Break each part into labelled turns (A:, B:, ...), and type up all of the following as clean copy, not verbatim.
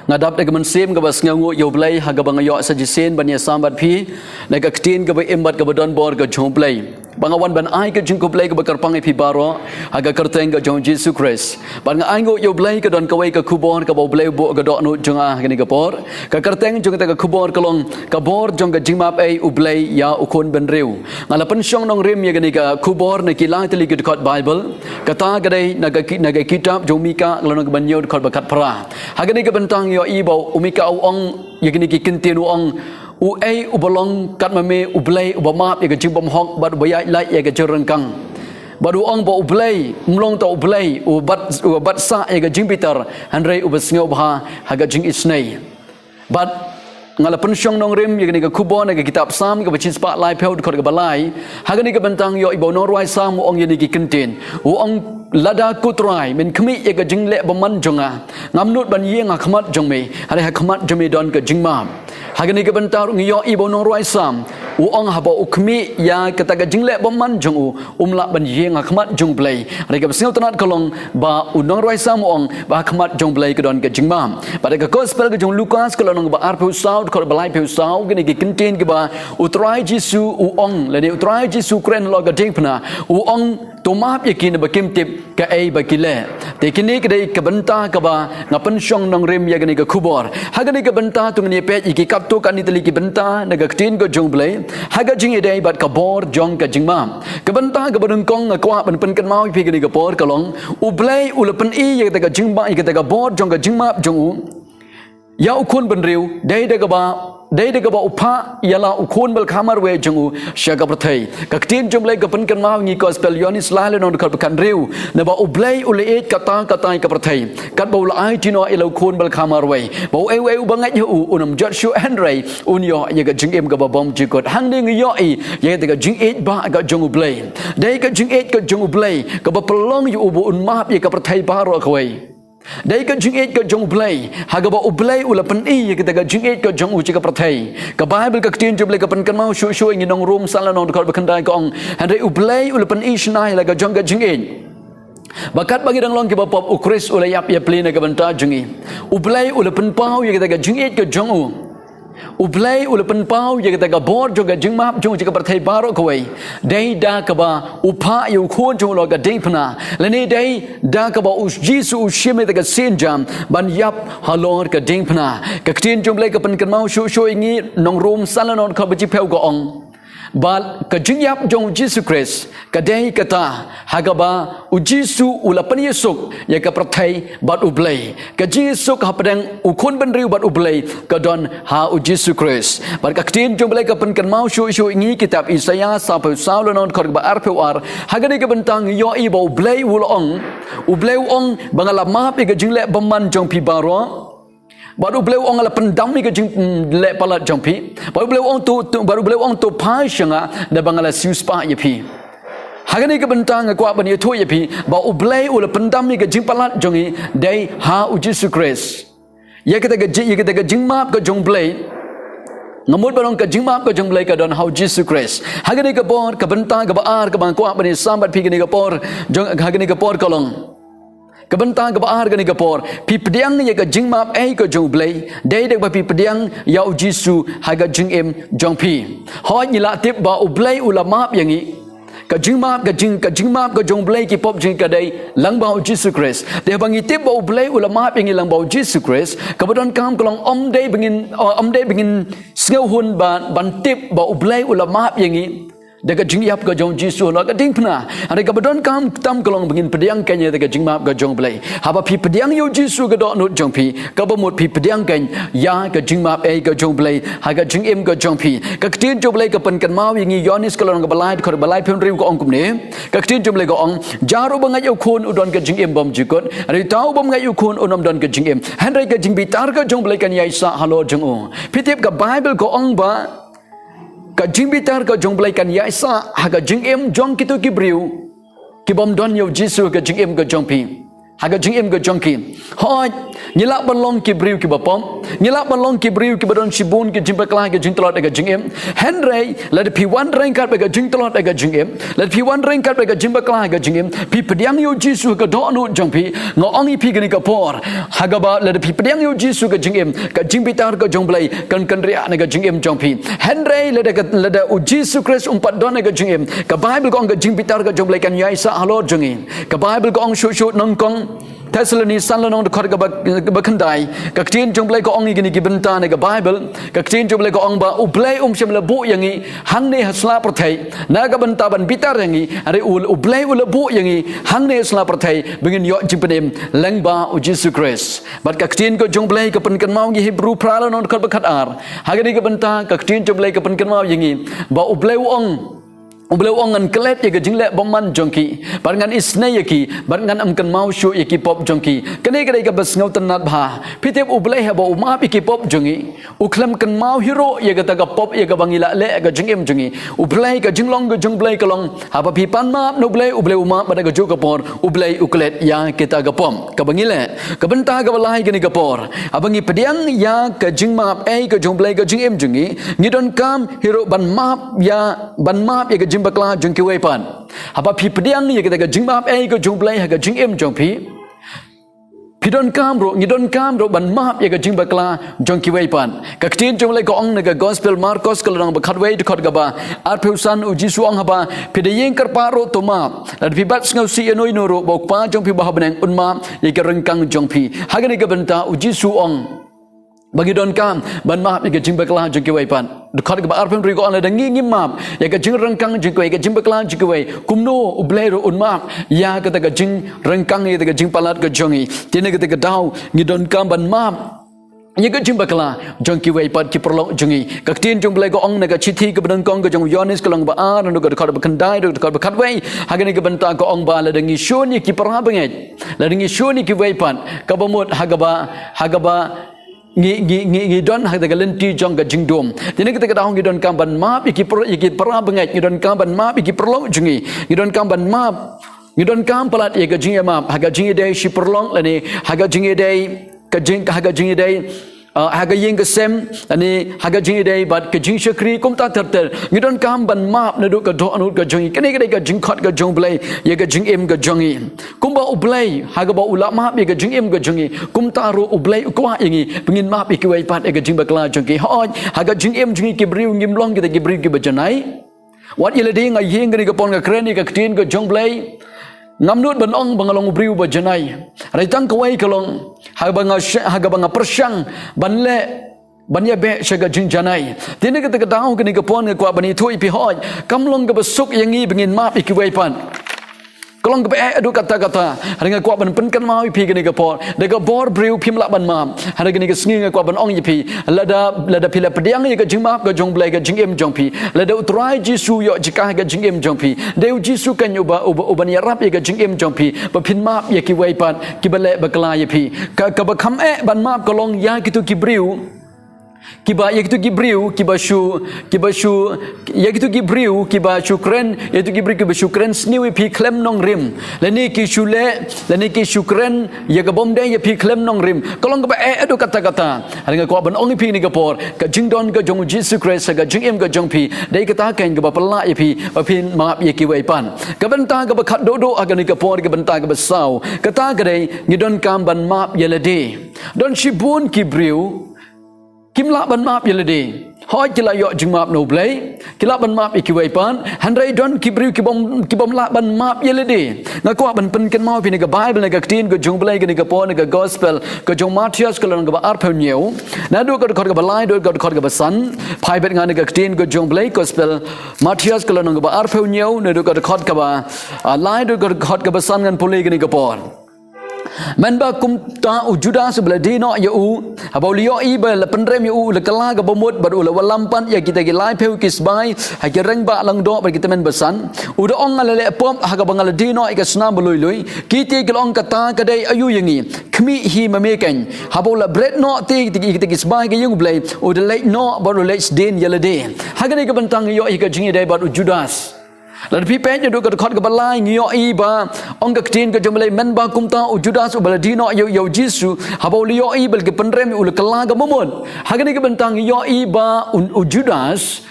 A: ngadap de man sim ga bas ngangu yo blai ha ga bang yo sa jisen ban ya sambat phi na ga ktin ga ba embat ga don bor ga jom blai bangawan ban ai ga jing ko blai ga bakar pangai phi baro ha ga kerteng ga jong Jesus Christ ban nga ai ngo yo blai ga don ka wai ga kubor ga bo blai bo ga do no jonga ga ni ga por ka kerteng jong ta ga kubor ka long ka bor jong ga jing map ai u blai ya u kon ben riu ngala pen shong nong rim ya ga ni ga kubor na ki lang tali ga khot Bible kata ga dai na ga kitab jong mika lo ga ban yo khot ba khat pra ha ga ni ga bentang yo i bo umika u ong ya ga ni ki kintin u ong u ai u bolong kat ma me u blai u ba map ya ga jing bom hok ba ba ya lai ya ga jereng kang badu ong bo u blai mlong to u blai u bat sa ya ga jing Peter hanrei u basngau ba ha ga jing isnei but ngala pensyong nong rim ya ga kubon ga kitab sam ga bacin spa lai peu khot ga balai ha ga ni ga bentang yo ibo no roi sam ong ya ni ki kintin u ong lada kutrai men khmi ya ga jing le baman jonga ngamnut ban ye nga khmat jong me ha khmat jome don ga jing ma ha ga ni ga bentar ngiyo ibo no roi sam u ong ha bo khmi ya kata ga jing le baman jong u umla ban ye nga khmat jong play ha ga singel tanat kolong ba u nong roi sam ong ba khmat jong play ga don ga jing ma ba ga gospel ga jong Lucas kolong ba arpu sau khot balai peu sau ga ni ki kintin ga ba utrai Jesu u ong le ni utrai Jesu kren lo ga ding pna u ong to map yakin ba kim tip ka ai ba kile te kini ka dai ka banta ka ba ngapan syong nong rim ya gani ka khubor ha gani ka banta tu ni pe iki kap to kan ni tali ki banta na ga tin go jong blai ha ga jing dai bat ka bor jong ka jing ma ka banta ka badung kong nga kwa ban pen kan mau pi gani ka por ka long u blai u le pen i ya ta ka jing ba i ka ta ka bor jong ka jing ma jong u ya u khun ban riu dai da ka ba dai da ba upha yala ukhon bal khamar we jungu shaga prathai ka tin jumlai ka pan kan ma ngi gospel yonis la le non ka kan riu na ba ublai ule et kata kata ka prathai kat ba ula ai tino ilo khon bal khamar we ba e u bangai hu unam jot shu henry un yo ye ka jing em ka ba bom ji kot hang ding yo i ye ta ka jing et ba ka jungu blai dai ka jing et ka jungu blai ka ba prolong yu bu un ma ye ka prathai ba ro khoi dai ka jing et ka jong blai ha ga ba ublai ula pan i ye ka jing et ka jong u chi ka prathai ka bible ka tin juble ka pan kan mau shu ngi nong room sala non ka kan dai ka ong han dai ublai ula pan i shnai la ka jong ka jing et bakat bagi dang long ki ba pop u Chris ula yap ya plina ka banta jungi ublai ula pan pau ye ka jing et ka jong u ublai ula pan pau ye ka bor jong ka jing map jong chi ka prathai baro khoi dai da ka ba upha yu khon jong lo ka dei phna le ne dai da ka ba u Jesu u shime ka sin jam ban yap halor ka ding phna ka tin jong le ka pan kan mau shu ngi nong room salanon ka ba chi pheu ko ong bal ka jing yap jong Jesus Christ ka dei kata hagaba u Jesu ula pan Yesuk ya ka prathai bat ublai ka Jesus ka padang u khon ban riu bat ublai ka don ha u Jesus Christ bar ka tin jong blai ka pan kan mau shu ngi kitab Isaiah sa pa saulo non khor ba arpeu ar hagani ka bantang yo i bo blai ul ong bangala ma pe ka jing le baman jong pi baro baru beliau orang la pendam ni ke jing le palat jampi baru beliau orang tu pai shanga da bangala siuspa ye pi hagani ke bentang ko ban ye thu ye pi ba u beliau la pendam ni ke jing palat jongi dai ha u Jesus Christ ye kita ke jing map ke jong blai ngamut barong ka jing map ka jong blai ka don how Jesus Christ hagani ke bor ka bentang ka ba ar ka bang ko ban ye sambat pi ni ke por jong hagani ke por kolong ka bentang ka baar ka ni ka por pi pediang ni ka jing map ai ka jong blai dai dek ba pi pediang ya u Jesu ha ga jing em jong pi hoi ni la tip ba u blai u la map yang i ka jing map ka jong blai ki pop jing ka dai lang ba u Jesus Christ de bang i tip ba u blai u la map yang i lang ba u Jesus Christ ka bodon kam kolong om dai bengin sneu hun ban tip ba u blai u la map yang i daga jing yap ka jong Jesu lo ka ding pna ane ka badon kam tam kolong bengin pediang kanya daga jing map ka jong blai haba pi pediang yo Jesu ka do not jong pi ka ba mot pi pediang kan ya ka jing map ai ka jong blai ha ka jing em ka jong pi ka tin jong blai ka pan kan mau yangi yonis kolong ka balai khor balai phun riu ko ong kum ne ka tin jong blai ko ong jaru bangai yo khon udon ka jing em bom jikot ane tau bom ngai yo khon onom don ka jing em han rai ka jing bi tar ka jong blai kan yai sa halo jong o pitip ka bible ko ong ba ka jing bitar ka jong blai kan ya sa ha ka jing em jong kitu ki briu ki bom don yo Jesus ka jing em ka jong pi haga jing em ga jongki hoi nyila balong ki briu ki bapom nyila balong ki briu ki badon sibun ki jimba kla ga jing tolot ga jing em henry let pi wan reng kat ga jing tolot ga jing em let pi wan reng kat ga jimba kla ga jing em pi pediang yo jisu ga do nu jongpi ngo ongi pi gani ga por haga ba let pi pediang yo jisu ga jing em ga jing bitar ga jong blai kan ria na ga jing em jongpi henry let u jisu christ umpat don ga jing em ka bible ko ga jing bitar ga jong blai kan yai sa halo jongi ka bible ko ong shu nong kong Thessaloni san lanong de khot ga bakandai ka tin jong blai ko ong gini gi benta ne ga bible ka tin jong blai ko ong ba u blai shem la bu yangi hang ne hasla prathai na ga benta ban bitar yangi are u blai u la bu yangi hang ne hasla prathai bengin yo jipenem lengba u Jesus Christ bat ka tin ko jong blai ka pen kan mau gi hebrew pra lanong khot bakat ar ha gani ga benta ka tin jong blai ka pen kan mau yangi ba u blai ong Ublew ongan kelet ya gajingle bomman jongki barangan isne yaki barangan amkan mau shu yaki pop jongki kene kene ka bas ngau tanat bha pitep ublei ha ba uma yaki pop jongi uklam kan mau hero ya ga taga pop ya ga bangila le ga jingem jongi ublei ka jinglong ga jongblei kalong ha ba pi pan ma no ublei uma pada ga juga por ublei uklet ya kita ga pom ka bangile ka benta ga balai gani ga por abangi pediang ya ka jingma ai ka jongblei ga jingem jongi ngidon kam hero ban map ya ga bakla jong ki wepan haba pi pediang ni kita ga jing map ai ga jong blai ha ga jing em jong pi pidon kam ro ni don kam ro ban map ya ga jing bakla jong ki wepan ka tin jong lai ko ong na ga gospel marcos ka lang ba khat wei khot ga ba ar pheusan u jisu ong haba pidayeng kar pa ro to map la pi bat ngau si enoi no ro bok pa jong pi ba beneng un ma ye ga rengkang jong pi ha ga ni ga benta u jisu ong bagi don kam ban map ya ga jing bakla jong ki wepan dekat ke bar pun riko ala dangi ngimap ya ka jing rengkang jing ko ya ka jing baklan jing ko kumno ublero unmap ya ka ta ka jing rengkang ya ka jing palat ka jongi tine ka ta ka dau ngi don kam ban map ya ka jing bakla jong ki wei pat ki perlong jongi ka tin jong blai ko ong na ka chithi ka ban kong ka jong yonis ka long ba ar no ka dekat ba kandai dekat ba khat wei hagani ka banta ko ong ba la dangi shoni ki parha banget la dangi shoni ki wei pat ka bamut hagaba ngi don ha daga lenti jong ga jingdom tini kita kadang ngi don kam ban map iki pra bangai ngi don kam ban map iki perlong jungi ngi don kam ban map ngi don kam palat ye ga jingi map ha ga jingi dai shi perlong lani ha ga jingi dai ka jing ha ga jingi dai haga yeng ke sem ani haga jing dai bat ke jing shakri kum ta ter ngi don kam ban map na do ka do anu ka jong kene ke ka jing khot ka jong blai ye ka jing em ka jongi kum ba ublai haga ba ula map ye ka jing em ka jongi kum ta ro ublai kwa yengi pengin map ke wai pat ye ka jing ba kla jong ki hoj haga jing em jongi ke briu ngim long ke briu ke bajanai wat ile ding a yeng ke pon ka kren ka tin ka jong blai ngamnut ban ong bangalong briu ba janai rai tang kawai kalong haga banga persang banle banya be shaga jing janai tini kita daw kini ka pon ka bani thui pi hoj kamlong ka basuk yangi bengin map ikiwai pan kalong ka adu kata ringa kwa ban penkan mau pi kini ka pon de ka bor briu pim la ban mam hada kini ka sngi kwa ban ong pi lada pila pediang ka jing map ka jong blai ka jing em jong pi lada utrai jisu yo jika ka jing em jong pi deu jisu kan uban ya rap ka jing em jong pi ba pin map ya ki wai pan ki bale bakla ya pi ka ba kham ban map kalong ya kitu ki briu kiba yakitu gibriu kiba shu yakitu gibriu kiba shukren yakitu gibriu kiba shukren sniwi pi klem nong rim lani ki shule lani ki shukren yagabom de ya pi klem nong rim kolong ba adu kata ringa ko ban ongi pi ni gapor ka jingdon ka jong Jesus Christ ka jing em ka jong pi dai kata kan ka ba pala ya pi ba pin map ya ki wai pan ka banta ka ba khat do agani ka por ka banta ka ba sau kata ka dai ngidon kam ban map yelade don shibun kibriu kimla ban map yelade hoi kila yo jing map no blai kila ban map ikiwai pan handrai don kibriu kibom la ban map yelade na ko ban pen ken mau pi ni ga bible ni ga tin go jong blai ni ga pon ni ga gospel go jong Matthias ko lang ga ar pheu nyeu na do ko ga balai do ko ga san phai bet nga ni ga tin go jong blai gospel Matthias ko lang ga ar pheu nyeu na do ko ga ba lai do ko ga ba san ngan pole ni ga pon man ba kum ta u judas bela dino ya u abolio iba la penrem ya u la kala ga bomot bar u la walampan ya kita gi lai peu kisbai ha ki reng ba lang do bar kita men besan u do ong la le pom ha ga bangal dino i ka sna boloi ki ti ki long kata ka dai ayu yangi khmi hi ma me ken ha bo la bread no ti kita kisbai ga yung blai u de le no bar u le den ya la de ha ga ni ka bantang yo i ka jingi dai bar u judas Lalu pipen je duk kat ke balai ngio iba ong ke tin ke jomle men ba kum ta Judas ubaladino yo Jesu haba lio i bel ke penrem ul kala ke momon hagani ke bentang yo iba Judas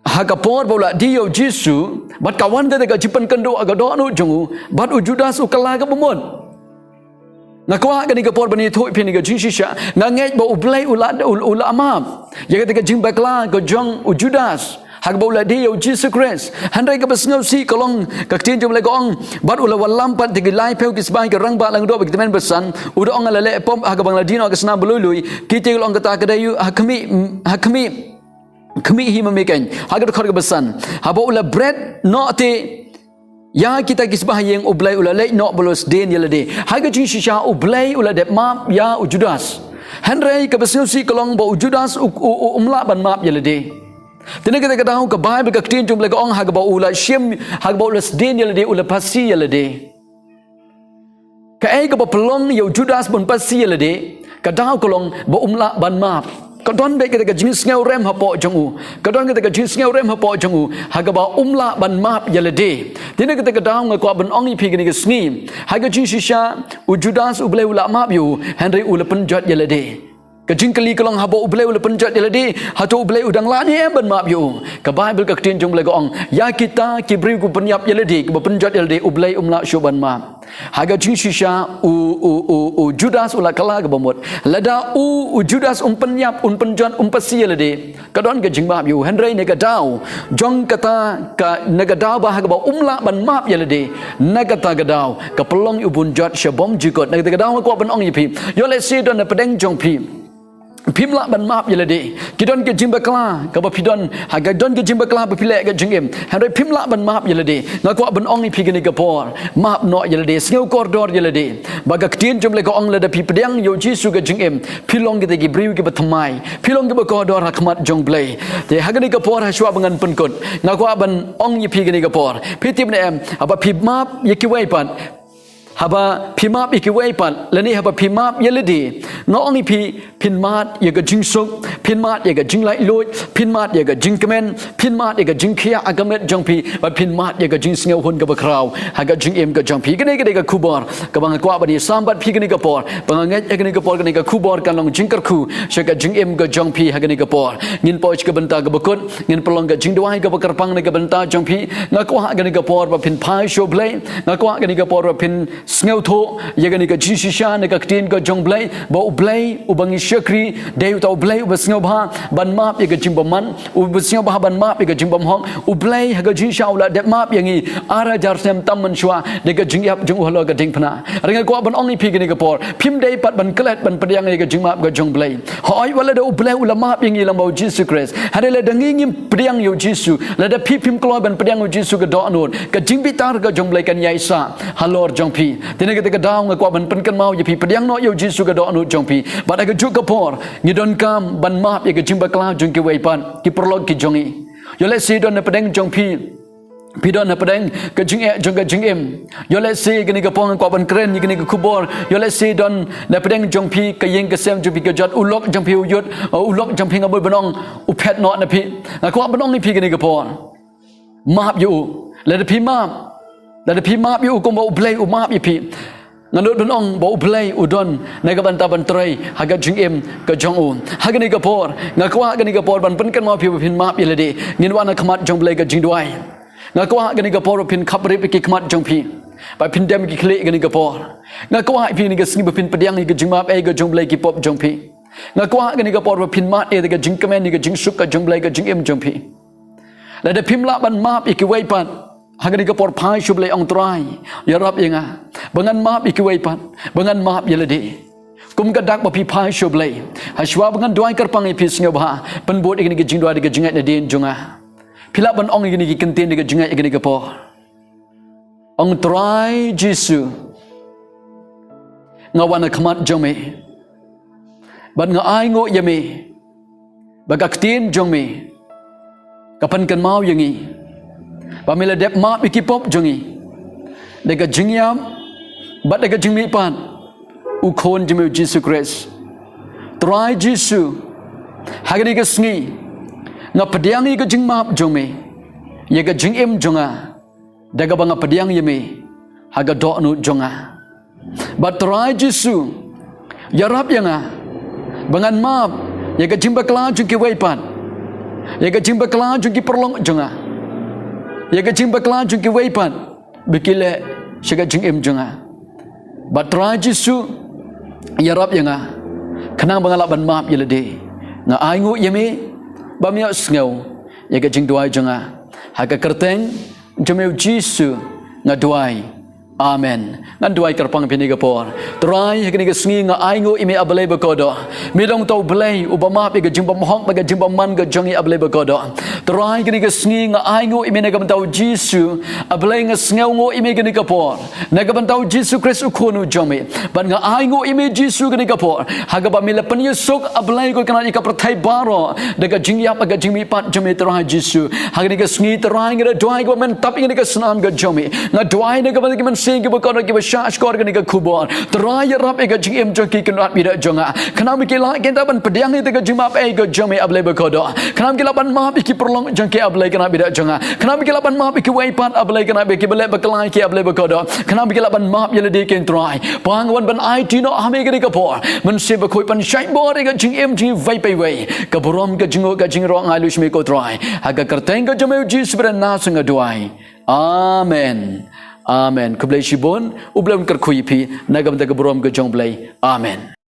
A: hagapor bola dio Jesu bat kawan ke jipen kendo aga do anu jongu bat Judas ukala ke momon ngakwa gani ke por bani thoi pin ke jinsisha nganget ba ublai ula amam ya ke jimbakla ke jong Judas Hagbola dia Jesus Christ. Handai ke besngau si kolong kaktin jom le gong bat ula walam pat digi lai peu kisbai ke rang ba lang do bagi temen besan udah ong lele pom hagabang ladino ke senam belului kita kolong kata kedayu hakmi hi memikan hagar khor ke besan haba ula bread no te ya kita kisbah yang ublai ula le no bolos den yelade haga jin shisha ublai ula de map ya Judas Handai ke besngau si kolong ba Judas umla ban map yelade Tena kita tahu ke Bible ke tin jom le ong hagba ula shim hagba ula sdin yelade ula pasi yelade ka ai ke pelong yo Judas pun pasi yelade ka tahu kolong ba umla ban map ka don be kita ke jing ngeu rem hapo jongu ka don kita ke jing ngeu rem hapo jongu hagba umla ban map yelade tena kita tahu ngko ban ong ipi ke sngi haga jing shisha Judas uble ula map yo Henry ula penjat yelade Kajing kali kolong habo ublay ula penjat yelade hato ublay udang lani ban maap yo ka Bible ka tin jong legong ya kita kibri ku penyap yelade ke penjat yelade ublay umla syoban maap haga jing shisha Judas ula kala ke bomot lada Judas penyap penjat pasi yelade kadon ke jing maap yo Henry ne ka daw jong kata ka nega daw ba haga ba umla ban maap yelade nagata ka daw ka pelong ubun jat syabom jikot nega daw ko ban ong yipi yo let see don na pedeng jong pi Pimla ban map yelade kidon ke jimbakla ka ba pidon haga don ke jimbakla ba pilek ke jingem handai pimla ban map yelade ngako ban ong ni pigani ke por map no yelade sngeu koridor yelade baga ktin jomle ko ong lada pi pedang yo Jesu ke jingem pilong ke gi briu ke batmai pilong ke ba koridor hakmat jongle te haga ni ke por haswa bangan penkot ngako ban ong ni pigani ke por pitip ne em aba pi map ye ki wai pan haba pimap ikiwaipan lani haba pimap yeledi ngong ni pinmat ye ga jingsuk pinmat ye ga jinglai loy pinmat ye ga jingkemen pinmat ye ga jingkhia agamet jongpi ba pinmat ye ga jingsngeu hun ga bakraw haga jingem ga jongpi gane ga kubor ka bang kwa bani sambat pi gane ga por banganget gane ga por gane ga kubor kan long jingkar khu shaka jingem ga jongpi haga ne ga por ngin poch ga benta ga bakut ngin pelong ga jingdwai ga bakarpang ne ga benta jongpi ngakwa gane ga por ba pin pai show play ngakwa gane ga por ba pin Sngeu tho yagani ka jishisha ne ka ktin ka jongblai ba ublai ubangi syakri deu ta ublai ubasngeu bha ban map yaga jimbaman ubasngeu bha ban map yaga jimbam hong ublai haga jisha ula de map yangi ara jar sem tamman shwa de ka jingyap jung holo ka dingpna ringa ko ban ong ni pi gani ka por phim dei pat ban klet ban padyang yaga jingmap ka jongblai hoi wala de ublai ula map yangi lam ba Jesus Christ hade le dangi ngim padyang yo Jesus la de phim klo ban padyang yo Jesus ka do anon ka jingbitar ka jongblai kan yaisa halor jongpi Tena kita ke daung ko ban penkan mau ye pi pediang no yo Jesu ka do anu jongpi bada ke juk kapor ni don kam ban map ye ke jimba kla jong ke waipan ki prolog ki jongi yo let see don na pedeng jongpi pi don na pedeng ke jing e jong ke jing em yo let see ke ni ke pong ko ban kren ni ke ni ke kubor yo let see don na pedeng jongpi ke yeng ke sem jongpi ke jot ulok jongpi uyut ulok jongpi ngabul banong upet no na pi ko banong ni pi ke ni ke por map yo let pi map Dari pimap yu ko mau play umap yu pi nganut benong bau play udon naga banta bantrai haga jingem ka jongun haga ni ka por ngakwa ga ni ka por ban penkan mau pi pin map yelade ngin wana khamat jong play ka jingdwai ngakwa ga ni ka por pin khapri ki khamat jong pi ba pin dem ki khle ga ni ka por ngakwa pi ni ka sni ba pin pediang ni ka jingmap ai ka jong play ki pop jong pi ngakwa ga ni ka por pin mat e ka jingkamen ni ka jingsuk ka jong play ka jingem jong pi la de pimla ban map iki waipan Hagani ka por pai shuble ong trai ya rab yenga bangan map ikiwai pan bangan map yelade kum ka dak ba pi pai shuble hashwa bangan duai karpang i pis ngeu ba pen bot igni ke jingdwa de jingat na den junga pila ban ong igni ki kenten de jingat igni ka por ong trai Jesu ngawana khamat jome ban nga ai ngo yame bagak tin jome kapan kan mau yangi Pamila dep map ikipop jongi dega jingyam bat dega jingmi pan ukon jimi Jesus Christ try Jesus hagani ka sngi nga pediangi ka jingmap jongme yaga jing jonga daga banga padiang yemi haga do nu jonga batrai Jisu yarap yanga bangan map yaga jimba kala jungki waipan yaga jimba kala jungki perlong jonga yaga jimba kala jungki waipan bikile shaga jing jonga batrai Jisu yarap yanga kanang bangalaban map yelede nga aingu yemi bamya sngau yaga jing duai jonga haga kerteng jemeu Jisu nga duai amen ngan duai karpang pini gapor trai hagni ga sngi nga aingo ime ablay bakodo midong tau blay ubama pe ga jimba mohong ga jimba man ga jongi ablay bakodo trai hagni ga sngi nga aingo ime na gam tau Jisu ablay nga sngaw ngo ime gani kapor na gam tau Jisu Christ ukonu jomi ban nga aingo ime Jisu gani kapor haga ba mila pan yusuk ablay ko kana ika prathai baro daga jingya ga jingmi pat jomi trai Jisu hagni ga sngi trai nga duai go men tap ine ga snam ga jomi nga duai na ga ba man sing ga bakon ga shash ko ga ga kubor trai rap ga jing joki kanat mira jonga kanam ki la kenta ban pediang ni ga jima pe ga jomi ablay bakodo kanam ki laban ma ki perlong jangki ablay kana mira jonga kanam ki laban ma ki wai pat ablay kana be ki bele baklai ki ablay bakodo kanam ki laban ma yele de ken trai pangwan ban ai tino ame ga ga por man se ba khoi pan shai bor ga jing vai pe wai ka borom ga jingo ga jing ro ngai lush me ko trai aga kerteng ga jomi Jesus ber na sunga duai amen amen kublai shibon ublam kar khuipi nagam da borom ga jong blai amen